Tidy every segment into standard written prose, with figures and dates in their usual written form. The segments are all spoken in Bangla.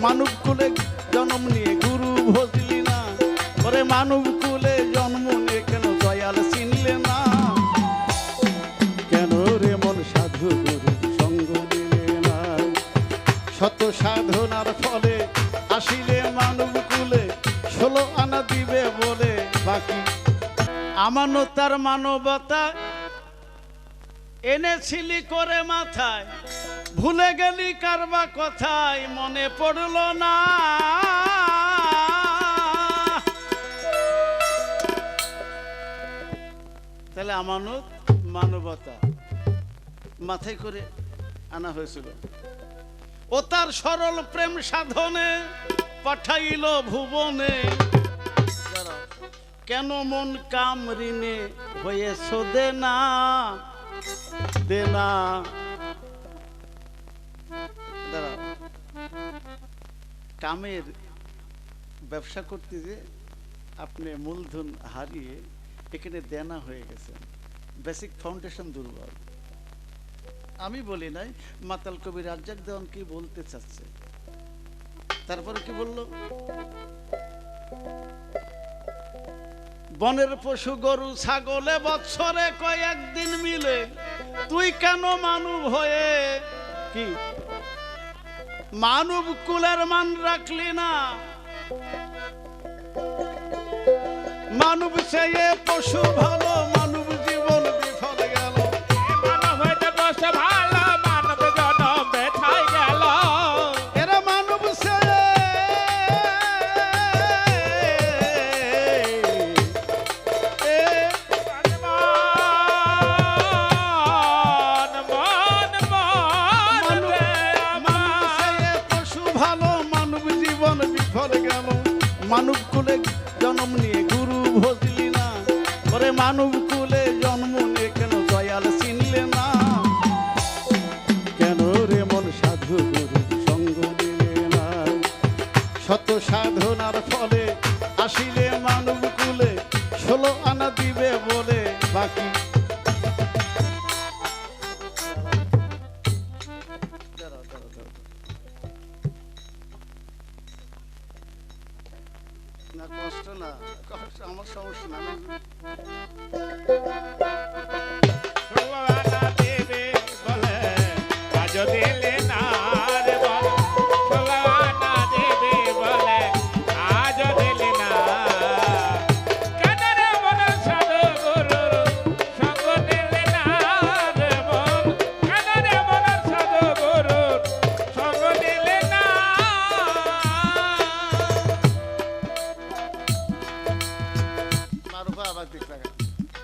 মানব কুলে জন্ম নিয়ে গুরু ভজলি না, ওরে মানব কুলে জন্ম নিয়ে কেন দয়াল চিনলে না, কেন রে মন সাধু গুরু সঙ্গ দিলে না, শত সাধনার ফলে আসিলে মানব কুলে 16 আনা দিবে বলে বাকি আমানতার মানবতা এনেছিলি করে মাথায়, ভুলে গেলি কারবা কথায় মনে পড়ল না, তাহলে আমানত মানবতা মাথায় করে আনা হয়েছিল। ও তার সরল প্রেম সাধনে পাঠাইল ভুবনে, কেন মন কাম ঋণে হয়েছ দেনা দেনা। কামের ব্যবসা করতে যে আপনি মূলধন হারিয়ে এখানে দেনা হয়ে গেছেন, বেসিক ফাউন্ডেশন দুর্বল। আমি বলি নাই, মাতাল কবি রাজ্জাক দেওয়ান কি বলতে চাচ্ছে। তারপরে কি বলল, বনের পশু গরু ছাগলে বৎসরে কয়েকদিন মিলে, তুই কেন মানব হয়ে কি মানব কুলের মান রাখলি না, মানব চেয়ে পশু ভালো, মানব জীবন বিফল গেল, মানব হইতে বসে ভালো, মানব জনম বেঠাই গেল, এরা মানব চেয়ে পশু ভালো, মানব জীবন বিফল গেল, মানব কুলে জন্ম নিয়ে গুরু ভজলি না, ওরে মানব কুলে জন্ম নিয়ে কেন দয়াল চিনলে না, কেন রে মন সাধু গুরু সঙ্গ দিলে না, শত সাধনার ফলে আসিলে মানব কুলে 16 আনা দিবে বলে বাকি না, কষ্ট না, কষ্ট আমার সমস্যা না, ষোলোআনা দেবে বলে আজ দিলে না রে বল, ষোলোআনা দেবে বলে আজ দিলে না, কেন রে মন সাধু গুরুর সঙ্গ দিলে না রে বল, কেন রে মন সাধু গুরুর সঙ্গ দিলে না। মারুফা আবার দিক লাগা।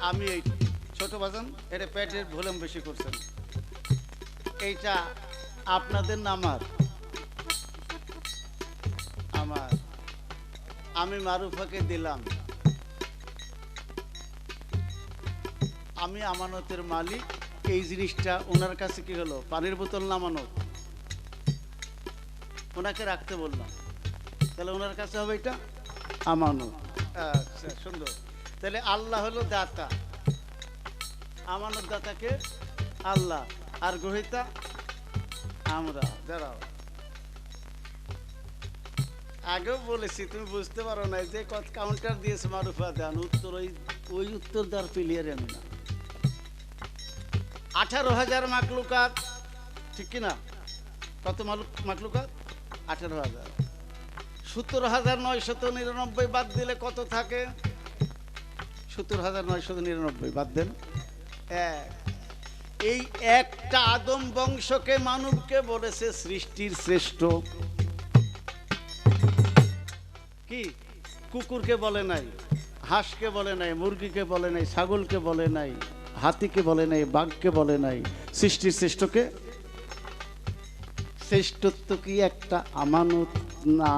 আমি এই ছোট বাজান এটা পেটের ভলিউম বেশি করছেন, এইটা আপনাদের না আমার, আমার আমি মারুফাকে দিলাম, আমি আমানতের মালিক। এই জিনিসটা ওনার কাছে কি হলো, পানির বোতল না আমানত, ওনাকে রাখতে বললাম, তাহলে ওনার কাছে হবে এটা আমানত। আচ্ছা সুন্দর, তাহলে আল্লাহ হলো দাতা, আমানত দাতাকে আল্লাহ, আর গ্রহীতা আমরা। দাঁড়াও, আগেও বলেছি তুমি বুঝতে পারো না, যে কত কাউন্টার দিয়েছে মারুফা দেন উত্তর, ওই উত্তর দেওয়ার প্লেয়ার আমি না। 18,000 মাকলুকাত, ঠিক কিনা? কত মাকলুকাত? 18,000। 70,999 বাদ দিলে কত থাকে? 70,999 বাদ দেন এক। এই একটা আদম বংশকে মানবকে বলেছে সৃষ্টির শ্রেষ্ঠ। কি কুকুরকে বলে নাই, হাঁসকে বলে নাই, মুরগিকে বলে নাই, ছাগলকে বলে নাই, হাতিকে বলে নাই, বাঘকে বলে নাই, সৃষ্টির শ্রেষ্ঠকে। শ্রেষ্ঠত্ব কি একটা আমানত না?